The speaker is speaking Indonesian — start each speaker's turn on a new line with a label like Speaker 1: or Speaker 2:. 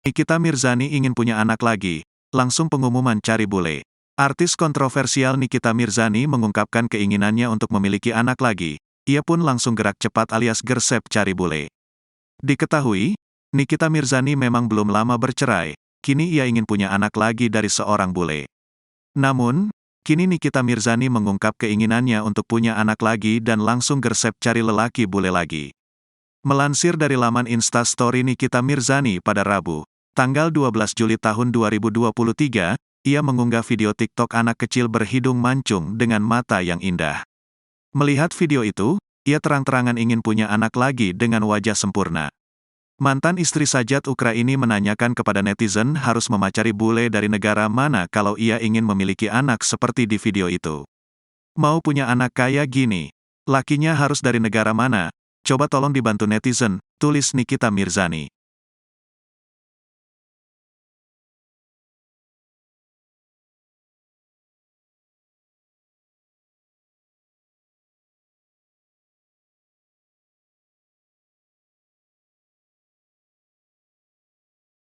Speaker 1: Nikita Mirzani ingin punya anak lagi, langsung pengumuman cari bule. Artis kontroversial Nikita Mirzani mengungkapkan keinginannya untuk memiliki anak lagi. Ia pun langsung gerak cepat alias gersep cari bule. Diketahui, Nikita Mirzani memang belum lama bercerai, kini ia ingin punya anak lagi dari seorang bule. Namun, kini Nikita Mirzani mengungkap keinginannya untuk punya anak lagi dan langsung gersep cari lelaki bule lagi. Melansir dari laman Instastory Nikita Mirzani pada Rabu, tanggal 12 Juli tahun 2023, ia mengunggah video TikTok anak kecil berhidung mancung dengan mata yang indah. Melihat video itu, ia terang-terangan ingin punya anak lagi dengan wajah sempurna. Mantan istri Sajat Ukraini menanyakan kepada netizen harus memacari bule dari negara mana kalau ia ingin memiliki anak seperti di video itu. Mau punya anak kayak gini? Lakinya harus dari negara mana? Coba tolong dibantu netizen, tulis Nikita Mirzani.